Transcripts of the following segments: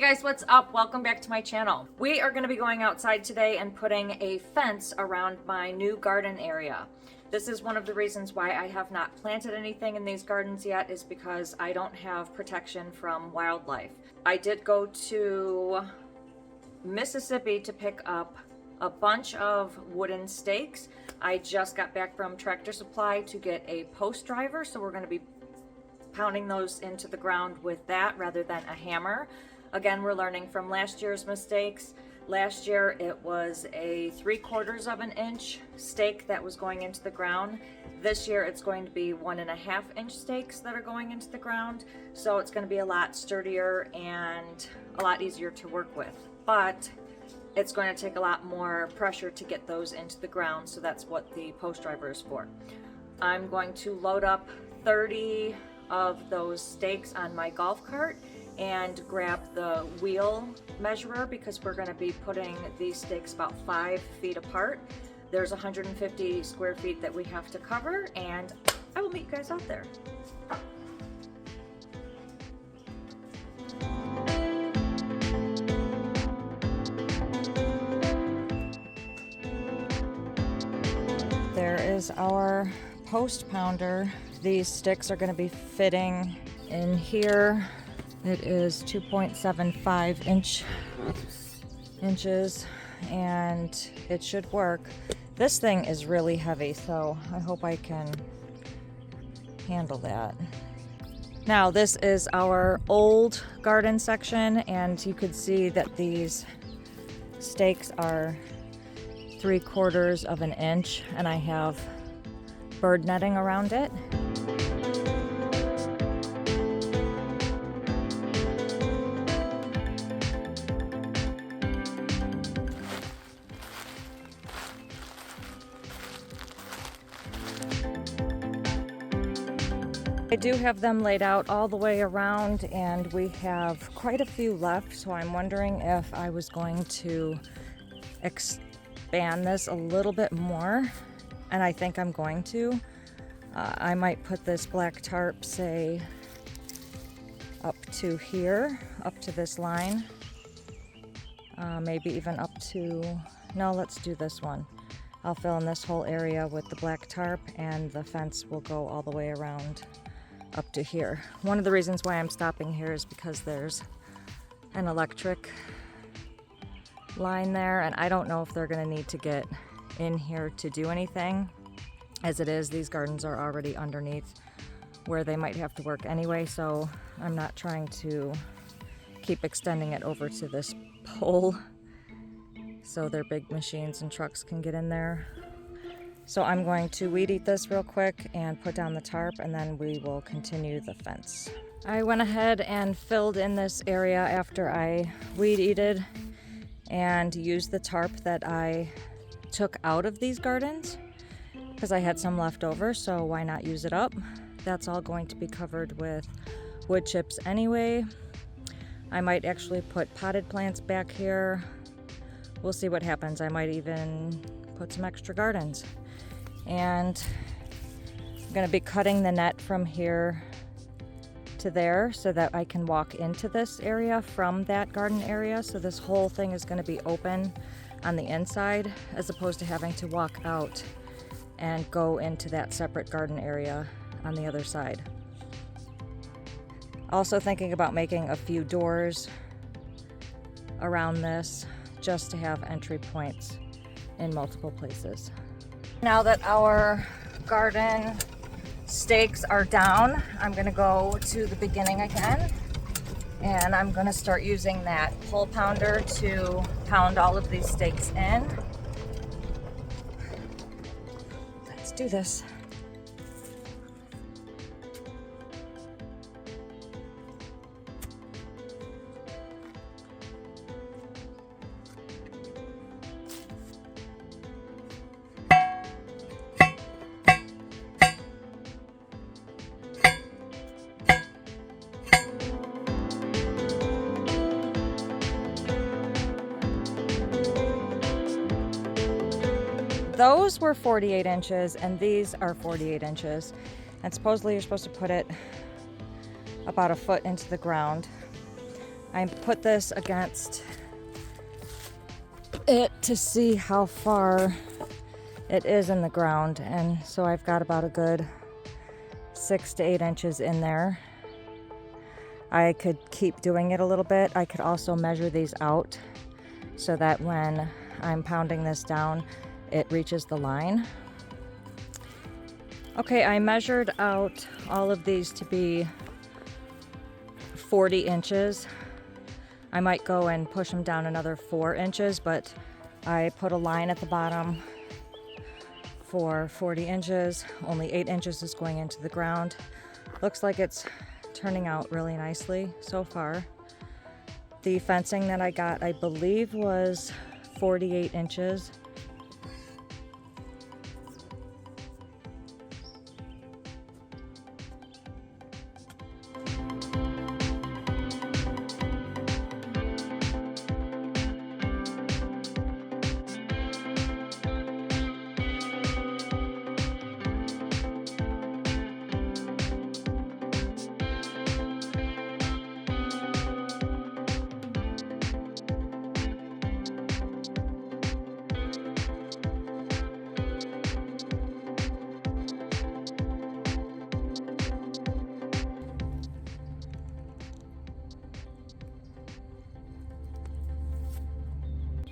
guys, what's up? Welcome back to my channel. We are going to be going outside today and putting a fence around my new garden area. This is one of the reasons why I have not planted anything in these gardens yet, is because I don't have protection from wildlife. I did go to Mississippi to pick up a bunch of wooden stakes. I just got back from Tractor Supply to get a post driver, so we're going to be pounding those into the ground with that rather than a hammer. Again, we're learning from last year's mistakes. Last year it was a 3/4 of an inch stake that was going into the ground. This year it's going to be 1.5 inch stakes that are going into the ground. So it's going to be a lot sturdier and a lot easier to work with. But it's going to take a lot more pressure to get those into the ground, so that's what the post driver is for. I'm going to load up 30 of those stakes on my golf cart and grab the wheel measurer, because we're going to be putting these stakes about 5 feet apart. There's 150 square feet that we have to cover, and I will meet you guys out there. There is our post pounder. These sticks are going to be fitting in here. It is 2.75 inches and it should work. This thing is really heavy, so I hope I can handle that. Now this is our old garden section, and you could see that these stakes are 3/4 of an inch, and I have bird netting around it. I do have them laid out all the way around, and we have quite a few left, so I'm wondering if I was going to expand this a little bit more, and I think I'm going to. I might put this black tarp, say, up to here, up to this line, maybe even up to, no, let's do this one. I'll fill in this whole area with the black tarp, and the fence will go all the way around up to here. One of the reasons why I'm stopping here is because there's an electric line there, and I don't know if they're going to need to get in here to do anything. As it is, these gardens are already underneath where they might have to work anyway, so I'm not trying to keep extending it over to this pole so their big machines and trucks can get in there. So I'm going to weed eat this real quick and put down the tarp, and then we will continue the fence. I went ahead and filled in this area after I weed eated and used the tarp that I took out of these gardens because I had some left over, so why not use it up? That's all going to be covered with wood chips anyway. I might actually put potted plants back here. We'll see what happens. I might even put some extra gardens. And I'm going to be cutting the net from here to there so that I can walk into this area from that garden area. So this whole thing is going to be open on the inside, as opposed to having to walk out and go into that separate garden area on the other side. Also thinking about making a few doors around this, just to have entry points in multiple places. Now that our garden stakes are down, I'm going to go to the beginning again, and I'm going to start using that hole pounder to pound all of these stakes in. Let's do this. Those were 48 inches and these are 48 inches. And supposedly you're supposed to put it about a foot into the ground. I put this against it to see how far it is in the ground, and so I've got about a good 6 to 8 inches in there. I could keep doing it a little bit. I could also measure these out so that when I'm pounding this down, it reaches the line. Okay, I measured out all of these to be 40 inches. I might go and push them down another 4 inches, but I put a line at the bottom for 40 inches. Only 8 inches is going into the ground. Looks like it's turning out really nicely so far. The fencing that I got, I believe, was 48 inches.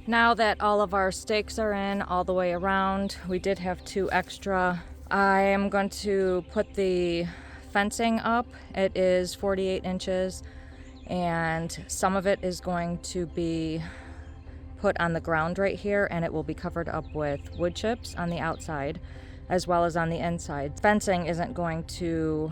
Now that all of our stakes are in all the way around, we did have 2 extra. I am going to put the fencing up. It is 48 inches, and some of it is going to be put on the ground right here, and it will be covered up with wood chips on the outside as well as on the inside. Fencing isn't going to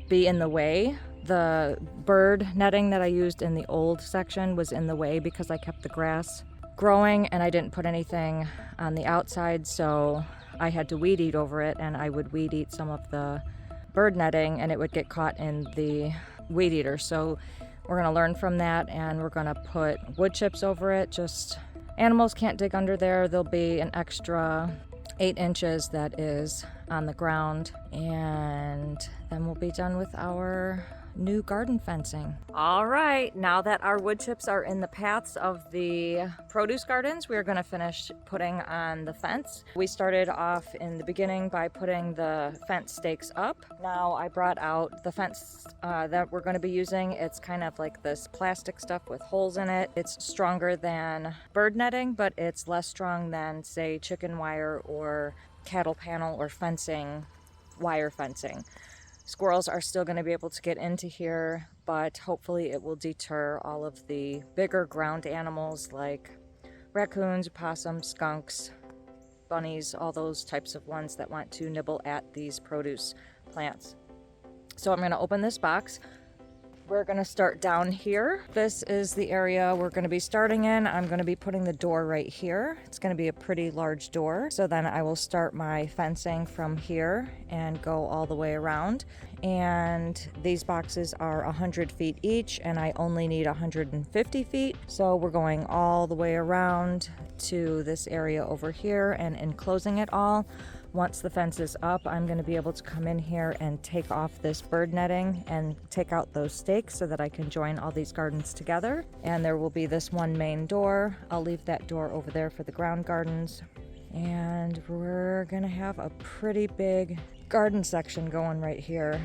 be in the way. The bird netting that I used in the old section was in the way because I kept the grass growing and I didn't put anything on the outside, so I had to weed eat over it, and I would weed eat some of the bird netting and it would get caught in the weed eater. So we're gonna learn from that, and we're gonna put wood chips over it. Just animals can't dig under there. There'll be an extra 8 inches that is on the ground, and then we'll be done with our new garden fencing. All right, now that our wood chips are in the paths of the produce gardens, we are going to finish putting on the fence. We started off in the beginning by putting the fence stakes up. Now I brought out the fence that we're going to be using. It's kind of like this plastic stuff with holes in it. It's stronger than bird netting, but it's less strong than, say, chicken wire or cattle panel or fencing, wire fencing. Squirrels are still going to be able to get into here, but hopefully it will deter all of the bigger ground animals like raccoons, opossums, skunks, bunnies, all those types of ones that want to nibble at these produce plants. So I'm going to open this box. We're going to start down here. This is the area we're going to be starting in. I'm going to be putting the door right here. It's going to be a pretty large door. So then I will start my fencing from here and go all the way around. And these boxes are 100 feet each, and I only need 150 feet. So we're going all the way around to this area over here and enclosing it all. Once the fence is up, I'm going to be able to come in here and take off this bird netting and take out those stakes so that I can join all these gardens together. And there will be this one main door. I'll leave that door over there for the ground gardens. And we're going to have a pretty big garden section going right here.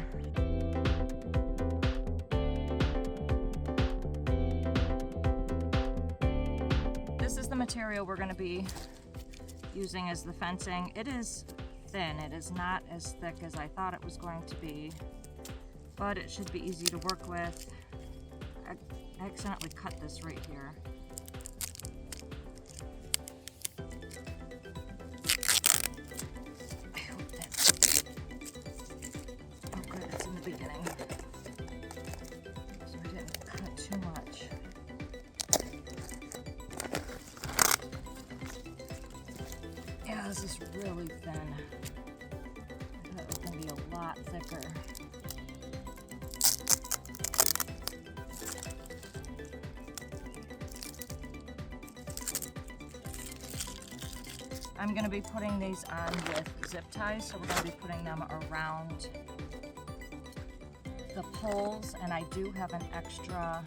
This is the material we're going to be using as the fencing. It is thin. It is not as thick as I thought it was going to be, but it should be easy to work with. I accidentally cut this right here. I hope that's, oh good, it's in the beginning, so I didn't cut too much. Yeah, this is really thin. I thought it was going to be a lot thicker. I'm going to be putting these on with zip ties, so we're going to be putting them around the poles, and I do have an extra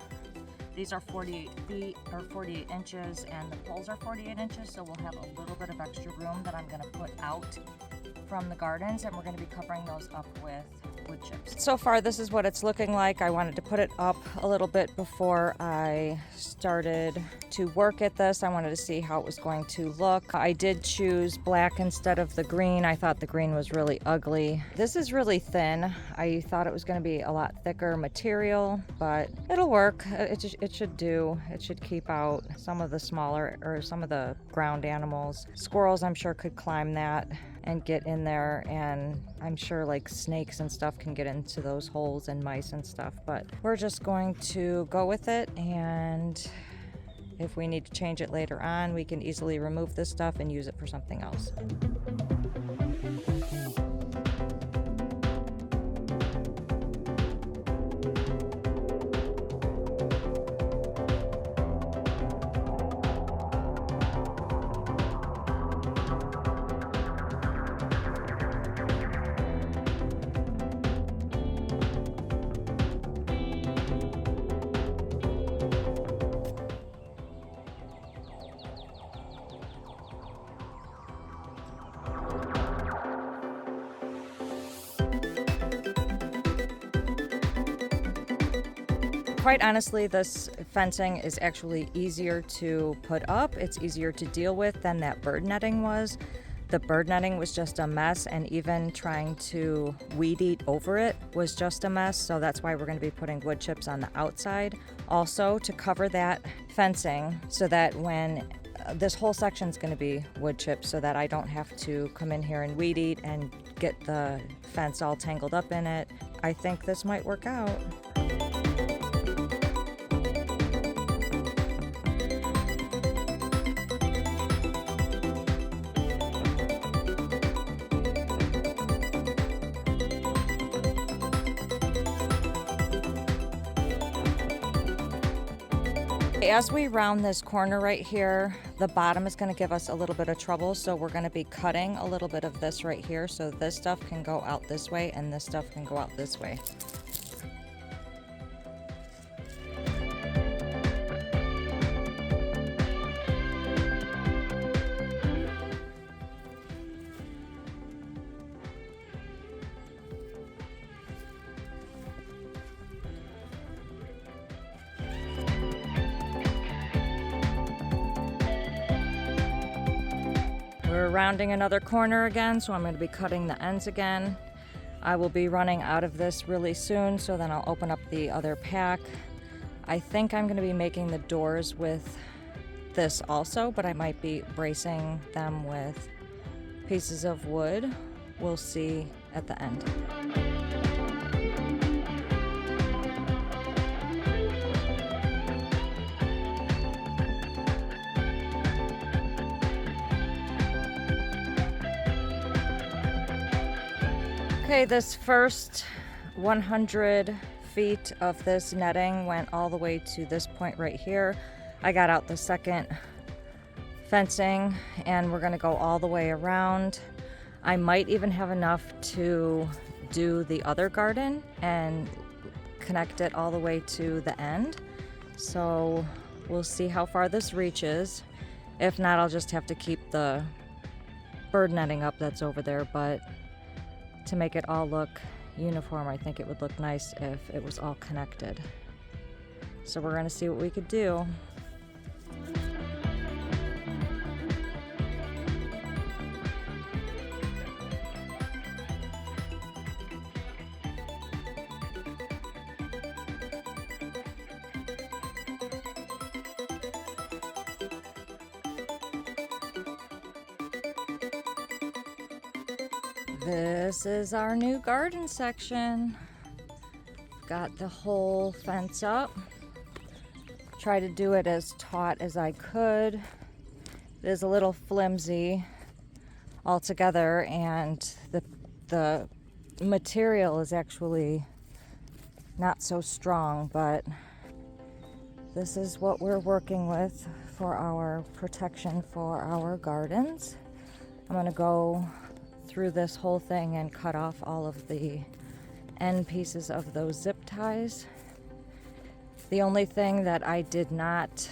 These are 48 feet or 48 inches, and the poles are 48 inches, so we'll have a little bit of extra room that I'm gonna put out from the gardens, and we're gonna be covering those up with wood chips. So far, this is what it's looking like. I wanted to put it up a little bit before I started to work at this. I wanted to see how it was going to look. I did choose black instead of the green. I thought the green was really ugly. This is really thin. I thought it was going to be a lot thicker material, but it'll work. It should do. It should keep out some of the smaller or some of the ground animals. Squirrels, I'm sure, could climb that and get in there, and I'm sure like snakes and stuff can get into those holes, and mice and stuff, but we're just going to go with it, and if we need to change it later on, we can easily remove this stuff and use it for something else. Quite honestly, this fencing is actually easier to put up. It's easier to deal with than that bird netting was. The bird netting was just a mess, and even trying to weed eat over it was just a mess. So that's why we're going to be putting wood chips on the outside. Also, to cover that fencing so that when this whole section is going to be wood chips, so that I don't have to come in here and weed eat and get the fence all tangled up in it. I think this might work out. As we round this corner right here, the bottom is going to give us a little bit of trouble, so we're going to be cutting a little bit of this right here, so this stuff can go out this way and this stuff can go out this way. We're rounding another corner again, so I'm going to be cutting the ends again. I will be running out of this really soon, so then I'll open up the other pack. I think I'm going to be making the doors with this also, but I might be bracing them with pieces of wood. We'll see at the end. Okay, this first 100 feet of this netting went all the way to this point right here. I got out the second fencing, and we're gonna go all the way around. I might even have enough to do the other garden and connect it all the way to the end. So we'll see how far this reaches. If not, I'll just have to keep the bird netting up that's over there, but to make it all look uniform, I think it would look nice if it was all connected. So we're gonna see what we could do. This is our new garden section. Got the whole fence up. Try to do it as taut as I could. It is a little flimsy altogether, and the material is actually not so strong, but this is what we're working with for our protection for our gardens. I'm gonna go through this whole thing and cut off all of the end pieces of those zip ties. The only thing that I did not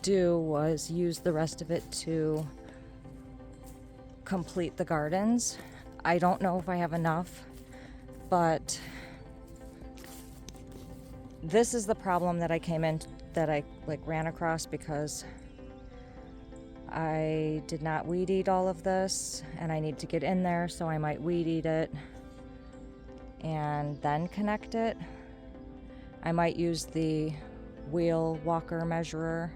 do was use the rest of it to complete the gardens. I don't know if I have enough, but this is the problem that I ran across, because I did not weed eat all of this, and I need to get in there, so I might weed eat it and then connect it. I might use the wheel walker measurer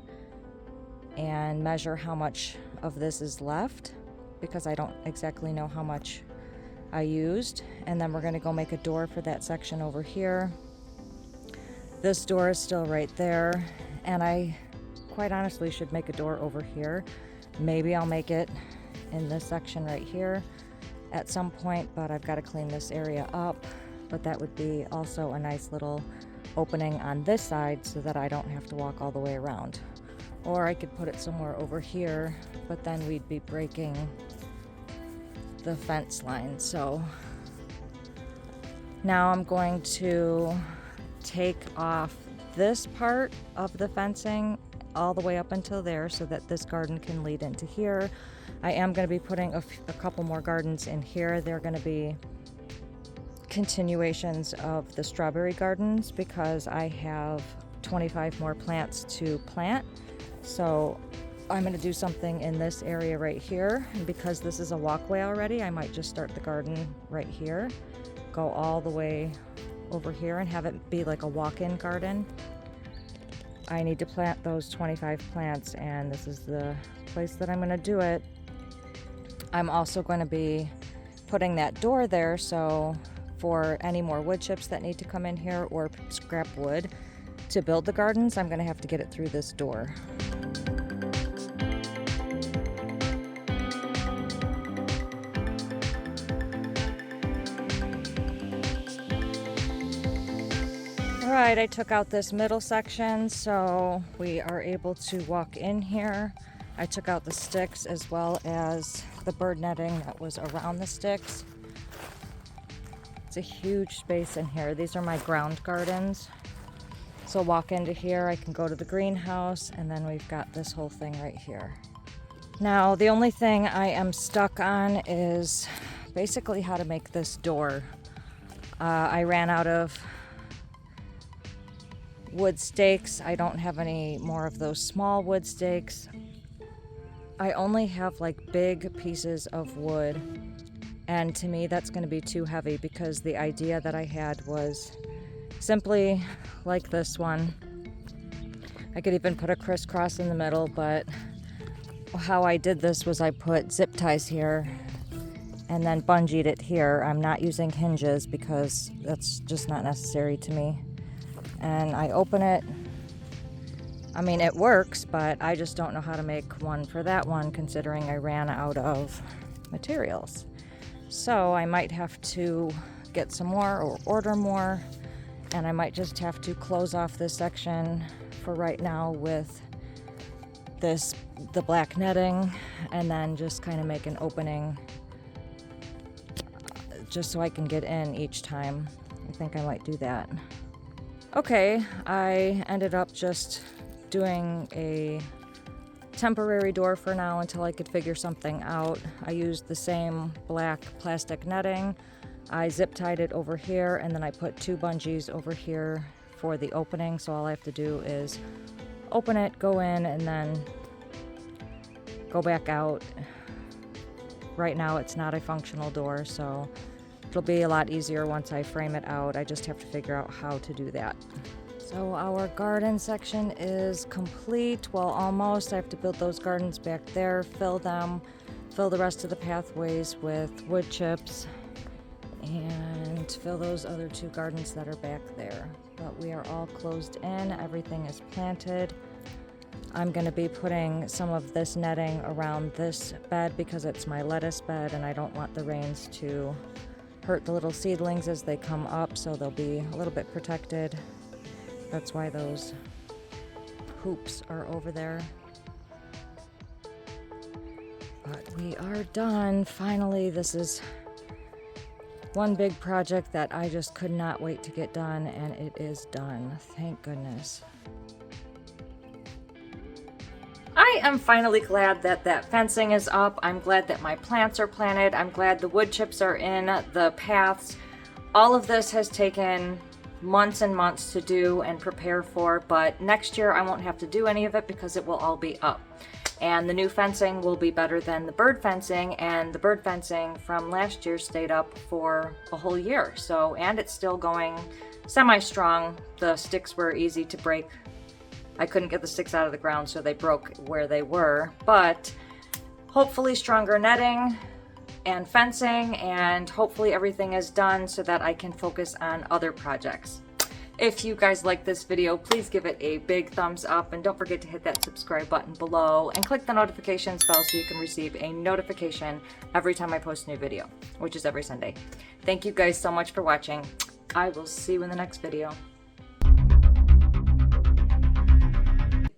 and measure how much of this is left, because I don't exactly know how much I used. And then we're going to go make a door for that section over here. This door is still right there, and I quite honestly should make a door over here. Maybe I'll make it in this section right here at some point, but I've got to clean this area up. But that would be also a nice little opening on this side so that I don't have to walk all the way around. Or I could put it somewhere over here, but then we'd be breaking the fence line. So now I'm going to take off this part of the fencing all the way up until there so that this garden can lead into here. I am going to be putting a couple more gardens in here. They're going to be continuations of the strawberry gardens, because I have 25 more plants to plant. So I'm going to do something in this area right here, and because this is a walkway already, I might just start the garden right here, go all the way over here and have it be like a walk-in garden. I need to plant those 25 plants, and this is the place that I'm going to do it. I'm also going to be putting that door there, so for any more wood chips that need to come in here or scrap wood to build the gardens, I'm going to have to get it through this door. Alright, I took out this middle section, so we are able to walk in here. I took out the sticks as well as the bird netting that was around the sticks. It's a huge space in here. These are my ground gardens. So walk into here, I can go to the greenhouse, and then we've got this whole thing right here. Now, the only thing I am stuck on is basically how to make this door. I ran out of wood stakes. I don't have any more of those small wood stakes. I only have like big pieces of wood, and to me that's going to be too heavy, because the idea that I had was simply like this one. I could even put a crisscross in the middle, but how I did this was I put zip ties here and then bungeed it here. I'm not using hinges because that's just not necessary to me. And I open it. I mean, it works, but I just don't know how to make one for that one, considering I ran out of materials. So I might have to get some more or order more, and I might just have to close off this section for right now with the black netting, and then just kind of make an opening just so I can get in each time. I think I might do that. Okay, I ended up just doing a temporary door for now until I could figure something out. I used the same black plastic netting. I zip tied it over here, and then I put 2 bungees over here for the opening, so all I have to do is open it, go in, and then go back out. Right now it's not a functional door, so it'll be a lot easier once I frame it out. I just have to figure out how to do that. So our garden section is complete. Well, almost. I have to build those gardens back there, fill them, fill the rest of the pathways with wood chips, and fill those other 2 gardens that are back there. But we are all closed in. Everything is planted. I'm going to be putting some of this netting around this bed because it's my lettuce bed, and I don't want the rains to hurt the little seedlings as they come up, so they'll be a little bit protected. That's why those hoops are over there. But we are done. Finally, this is one big project that I just could not wait to get done, and it is done. Thank goodness. I am finally glad that that fencing is up. I'm glad that my plants are planted. I'm glad the wood chips are in the paths. All of this has taken months and months to do and prepare for, but next year I won't have to do any of it because it will all be up. And the new fencing will be better than the bird fencing, and the bird fencing from last year stayed up for a whole year. So, and it's still going semi-strong. The sticks were easy to break. I couldn't get the sticks out of the ground, so they broke where they were, but hopefully stronger netting and fencing, and hopefully everything is done so that I can focus on other projects. If you guys like this video, please give it a big thumbs up, and don't forget to hit that subscribe button below and click the notifications bell so you can receive a notification every time I post a new video, which is every Sunday. Thank you guys so much for watching. I will see you in the next video.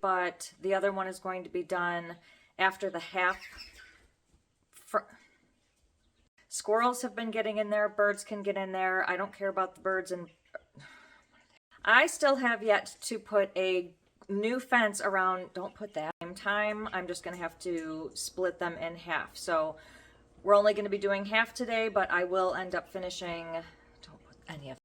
But the other one is going to be done after the half. Squirrels have been getting in there, birds can get in there. I don't care about the birds, and I still have yet to put a new fence around. Don't put that. Same time, I'm just going to have to split them in half. So we're only going to be doing half today, but I will end up finishing. Don't put any of